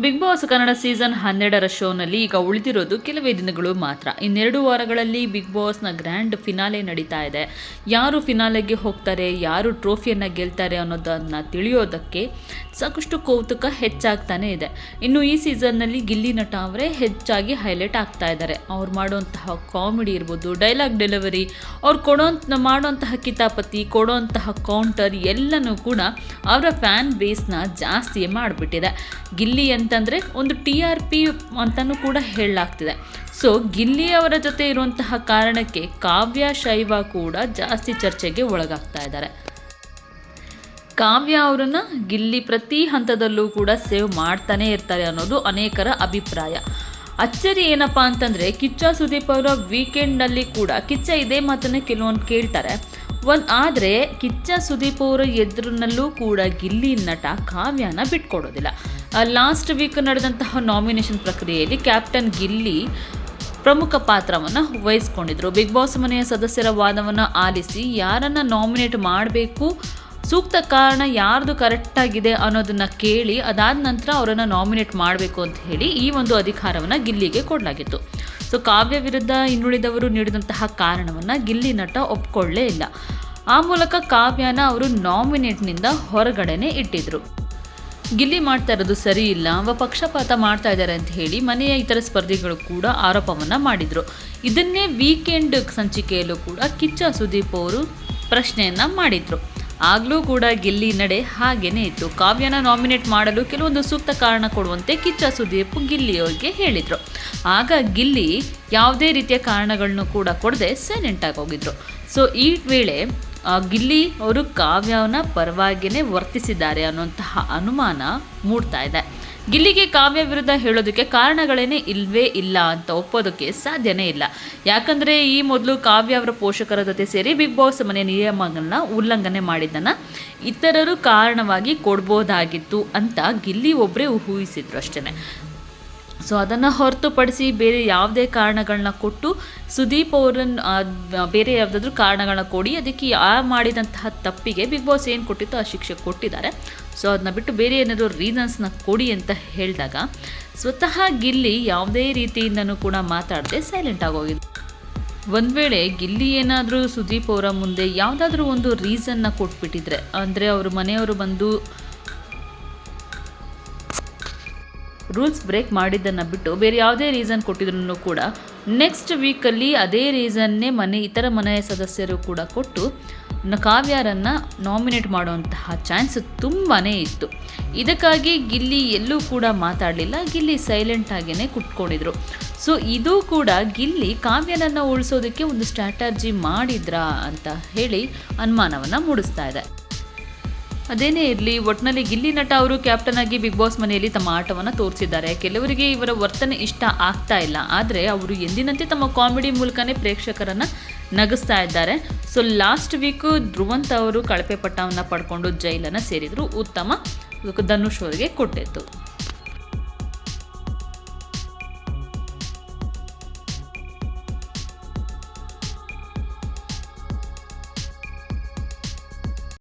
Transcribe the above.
Big boss Kannada season 12ರ ಶೋನಲ್ಲಿ ಈಗ ಉಳಿದಿರೋದು ಕೆಲವೇ ದಿನಗಳು ಮಾತ್ರ. ಇನ್ನೆರಡು ವಾರಗಳಲ್ಲಿ ಬಿಗ್ ಬಾಸ್ನ ಗ್ರ್ಯಾಂಡ್ ಫಿನಾಲೆ ನಡೀತಾ ಇದೆ. ಯಾರು ಫಿನಾಲೆಗೆ ಹೋಗ್ತಾರೆ, ಯಾರು ಟ್ರೋಫಿಯನ್ನು ಗೆಲ್ತಾರೆ ಅನ್ನೋದನ್ನು ತಿಳಿಯೋದಕ್ಕೆ ಸಾಕಷ್ಟು ಕೌತುಕ ಹೆಚ್ಚಾಗ್ತಾನೆ ಇದೆ. ಇನ್ನು ಈ ಸೀಸನ್ನಲ್ಲಿ ಗಿಲ್ಲಿ ನಟ ಅವರೇ ಹೆಚ್ಚಾಗಿ ಹೈಲೈಟ್ ಆಗ್ತಾ ಇದ್ದಾರೆ. ಅವ್ರು ಮಾಡುವಂತಹ ಕಾಮಿಡಿ ಇರ್ಬೋದು, ಡೈಲಾಗ್ ಡೆಲಿವರಿ, ಅವ್ರು ಮಾಡುವಂತಹ ಕಿತಾಪತಿ, ಕೊಡೋಂತಹ ಕೌಂಟರ್ ಎಲ್ಲನೂ ಕೂಡ ಅವರ ಫ್ಯಾನ್ ಬೇಸ್ನ ಜಾಸ್ತಿ ಮಾಡಿಬಿಟ್ಟಿದೆ. ಗಿಲ್ಲಿ ಅಂತಂದರೆ ಒಂದು TRP ಅಂತಲೂ ಕೂಡ ಹೇಳಲಾಗ್ತಿದೆ. ಸೊ ಗಿಲ್ಲಿ ಅವರ ಜೊತೆ ಇರುವಂತಹ ಕಾರಣಕ್ಕೆ ಕಾವ್ಯ ಶೈವ ಕೂಡ ಜಾಸ್ತಿ ಚರ್ಚೆಗೆ ಒಳಗಾಗ್ತಾ ಇದ್ದಾರೆ. ಕಾವ್ಯ ಅವರನ್ನು ಗಿಲ್ಲಿ ಪ್ರತಿ ಹಂತದಲ್ಲೂ ಕೂಡ ಸೇವ್ ಮಾಡ್ತಾನೆ ಇರ್ತಾರೆ ಅನ್ನೋದು ಅನೇಕರ ಅಭಿಪ್ರಾಯ. ಅಚ್ಚರಿ ಏನಪ್ಪ ಅಂತಂದರೆ ಕಿಚ್ಚ ಸುದೀಪ್ ಅವರ ವೀಕೆಂಡ್ನಲ್ಲಿ ಕೂಡ ಕಿಚ್ಚ ಇದೇ ಮಾತನ್ನೇ ಕೆಲವೊಂದು ಕೇಳ್ತಾರೆ. ಆದರೆ ಕಿಚ್ಚ ಸುದೀಪ್ ಅವರ ಎದುರಿನಲ್ಲೂ ಕೂಡ ಗಿಲ್ಲಿ ನಟ ಕಾವ್ಯನ ಬಿಟ್ಕೊಡೋದಿಲ್ಲ. ಲಾಸ್ಟ್ ವೀಕ್ ನಡೆದಂತಹ ನಾಮಿನೇಷನ್ ಪ್ರಕ್ರಿಯೆಯಲ್ಲಿ ಕ್ಯಾಪ್ಟನ್ ಗಿಲ್ಲಿ ಪ್ರಮುಖ ಪಾತ್ರವನ್ನು ವಹಿಸ್ಕೊಂಡಿದ್ರು. ಬಿಗ್ ಬಾಸ್ ಮನೆಯ ಸದಸ್ಯರ ವಾದವನ್ನು ಆಲಿಸಿ ಯಾರನ್ನು ನಾಮಿನೇಟ್ ಮಾಡಬೇಕು, ಸೂಕ್ತ ಕಾರಣ ಯಾರ್ದು ಕರೆಕ್ಟಾಗಿದೆ ಅನ್ನೋದನ್ನು ಕೇಳಿ ಅದಾದ ನಂತರ ಅವರನ್ನು ನಾಮಿನೇಟ್ ಮಾಡಬೇಕು ಅಂತ ಹೇಳಿ ಈ ಒಂದು ಅಧಿಕಾರವನ್ನು ಗಿಲ್ಲಿಗೆ ಕೊಡಲಾಗಿತ್ತು. ಸೊ ಕಾವ್ಯ ವಿರುದ್ಧ ಇನ್ನುಳಿದವರು ನೀಡಿದಂತಹ ಕಾರಣವನ್ನು ಗಿಲ್ಲಿ ನಟ ಒಪ್ಕೊಳ್ಳೇ ಇಲ್ಲ. ಆ ಮೂಲಕ ಕಾವ್ಯನ ಅವರು ನಾಮಿನೇಟ್ನಿಂದ ಹೊರಗಡೆನೆ ಇಟ್ಟಿದ್ರು. ಗಿಲ್ಲಿ ಮಾಡ್ತಾ ಇರೋದು ಸರಿ ಇಲ್ಲ, ಪಕ್ಷಪಾತ ಮಾಡ್ತಾ ಇದ್ದಾರೆ ಅಂತ ಹೇಳಿ ಮನೆಯ ಇತರ ಸ್ಪರ್ಧಿಗಳು ಕೂಡ ಆರೋಪವನ್ನು ಮಾಡಿದರು. ಇದನ್ನೇ ವೀಕೆಂಡ್ ಸಂಚಿಕೆಯಲ್ಲೂ ಕೂಡ ಕಿಚ್ಚ ಸುದೀಪ್ ಅವರು ಪ್ರಶ್ನೆಯನ್ನು ಮಾಡಿದರು. ಆಗಲೂ ಕೂಡ ಗಿಲ್ಲಿ ನಡೆ ಹಾಗೇನೇ ಇತ್ತು. ಕಾವ್ಯನ ನಾಮಿನೇಟ್ ಮಾಡಲು ಕೆಲವೊಂದು ಸೂಕ್ತ ಕಾರಣ ಕೊಡುವಂತೆ ಕಿಚ್ಚ ಸುದೀಪ್ ಗಿಲ್ಲಿಯವರಿಗೆ ಹೇಳಿದರು. ಆಗ ಗಿಲ್ಲಿ ಯಾವುದೇ ರೀತಿಯ ಕಾರಣಗಳನ್ನು ಕೂಡ ಕೊಡದೆ ಸೈಲೆಂಟಾಗಿ ಹೋಗಿದ್ರು. ಸೊ ಈ ವೇಳೆ ಗಿಲ್ಲಿ ಅವರು ಕಾವ್ಯನ ಪರವಾಗಿಯೇ ವರ್ತಿಸಿದ್ದಾರೆ ಅನ್ನುವಂತಹ ಅನುಮಾನ ಮೂಡ್ತಾ ಇದೆ. ಗಿಲ್ಲಿಗೆ ಕಾವ್ಯ ವಿರುದ್ಧ ಹೇಳೋದಕ್ಕೆ ಕಾರಣಗಳೇನೇ ಇಲ್ಲವೇ ಇಲ್ಲ ಅಂತ ಒಪ್ಪೋದಕ್ಕೆ ಸಾಧ್ಯನೇ ಇಲ್ಲ. ಯಾಕಂದರೆ ಈ ಮೊದಲು ಕಾವ್ಯ ಅವರ ಪೋಷಕರ ಜೊತೆ ಸೇರಿ ಬಿಗ್ ಬಾಸ್ ಮನೆ ನಿಯಮಗಳನ್ನ ಉಲ್ಲಂಘನೆ ಮಾಡಿದ್ದನ್ನು ಇತರರು ಕಾರಣವಾಗಿ ಕೊಡ್ಬೋದಾಗಿತ್ತು ಅಂತ ಗಿಲ್ಲಿ ಒಬ್ಬರೇ ಊಹಿಸಿದ್ರು ಅಷ್ಟೇ. ಸೊ ಅದನ್ನು ಹೊರತುಪಡಿಸಿ ಬೇರೆ ಯಾವುದೇ ಕಾರಣಗಳನ್ನ ಕೊಟ್ಟು ಸುದೀಪ್ ಅವರನ್ನು ಬೇರೆ ಯಾವುದಾದ್ರೂ ಕಾರಣಗಳನ್ನ ಕೊಡಿ, ಅದಕ್ಕೆ ಮಾಡಿದಂತಹ ತಪ್ಪಿಗೆ ಬಿಗ್ ಬಾಸ್ ಏನು ಕೊಟ್ಟಿತ್ತು ಆ ಶಿಕ್ಷೆ ಕೊಟ್ಟಿದ್ದಾರೆ. ಸೊ ಅದನ್ನ ಬಿಟ್ಟು ಬೇರೆ ಏನಾದರೂ ರೀಸನ್ಸ್ನ ಕೊಡಿ ಅಂತ ಹೇಳಿದಾಗ ಸ್ವತಃ ಗಿಲ್ಲಿ ಯಾವುದೇ ರೀತಿಯಿಂದನೂ ಕೂಡ ಮಾತಾಡದೆ ಸೈಲೆಂಟ್ ಆಗೋಗಿದ್ದು. ಒಂದು ವೇಳೆ ಗಿಲ್ಲಿ ಏನಾದರೂ ಸುದೀಪ್ ಅವರ ಮುಂದೆ ಯಾವುದಾದ್ರೂ ಒಂದು ರೀಸನ್ನ ಕೊಟ್ಬಿಟ್ಟಿದ್ರೆ, ಅಂದರೆ ಅವರು ಮನೆಯವರು ಬಂದು ರೂಲ್ಸ್ ಬ್ರೇಕ್ ಮಾಡಿದ್ದನ್ನು ಬಿಟ್ಟು ಬೇರೆ ಯಾವುದೇ ರೀಸನ್ ಕೊಟ್ಟಿದ್ರು ಕೂಡ ನೆಕ್ಸ್ಟ್ ವೀಕಲ್ಲಿ ಅದೇ ರೀಸನ್ನೇ ಇತರ ಮನೆಯ ಸದಸ್ಯರು ಕೂಡ ಕೊಟ್ಟು ಕಾವ್ಯರನ್ನು ನಾಮಿನೇಟ್ ಮಾಡುವಂತಹ ಚಾನ್ಸ್ ತುಂಬಾ ಇತ್ತು. ಇದಕ್ಕಾಗಿ ಗಿಲ್ಲಿ ಎಲ್ಲೂ ಕೂಡ ಮಾತಾಡಲಿಲ್ಲ, ಗಿಲ್ಲಿ ಸೈಲೆಂಟಾಗೇ ಕುತ್ಕೊಂಡಿದ್ರು. ಸೊ ಇದು ಕೂಡ ಗಿಲ್ಲಿ ಕಾವ್ಯನನ್ನು ಉಳಿಸೋದಕ್ಕೆ ಒಂದು ಸ್ಟ್ರಾಟರ್ಜಿ ಮಾಡಿದ್ರಾ ಅಂತ ಹೇಳಿ ಅನುಮಾನವನ್ನು ಮೂಡಿಸ್ತಾ ಇದೆ. ಅದೇನೇ ಇರಲಿ, ಒಟ್ಟಿನಲ್ಲಿ ಗಿಲ್ಲಿ ನಟ ಅವರು ಕ್ಯಾಪ್ಟನ್ ಆಗಿ ಬಿಗ್ ಬಾಸ್ ಮನೆಯಲ್ಲಿ ತಮ್ಮ ಆಟವನ್ನು ತೋರಿಸಿದ್ದಾರೆ. ಕೆಲವರಿಗೆ ಇವರ ವರ್ತನೆ ಇಷ್ಟ ಆಗ್ತಾ ಇಲ್ಲ, ಆದರೆ ಅವರು ಎಂದಿನಂತೆ ತಮ್ಮ ಕಾಮಿಡಿ ಮೂಲಕನೇ ಪ್ರೇಕ್ಷಕರನ್ನು ನಗಿಸ್ತಾ ಇದ್ದಾರೆ. ಸೊ ಲಾಸ್ಟ್ ವೀಕು ಧ್ರುವಂತ್ ಅವರು ಕಳಪೆ ಪಟ್ಟವನ್ನು ಪಡ್ಕೊಂಡು ಜೈಲನ್ನು ಸೇರಿದ್ರು. ಉತ್ತಮ ಧನುಷ್ ಅವರಿಗೆ ಕೊಟ್ಟಿತ್ತು.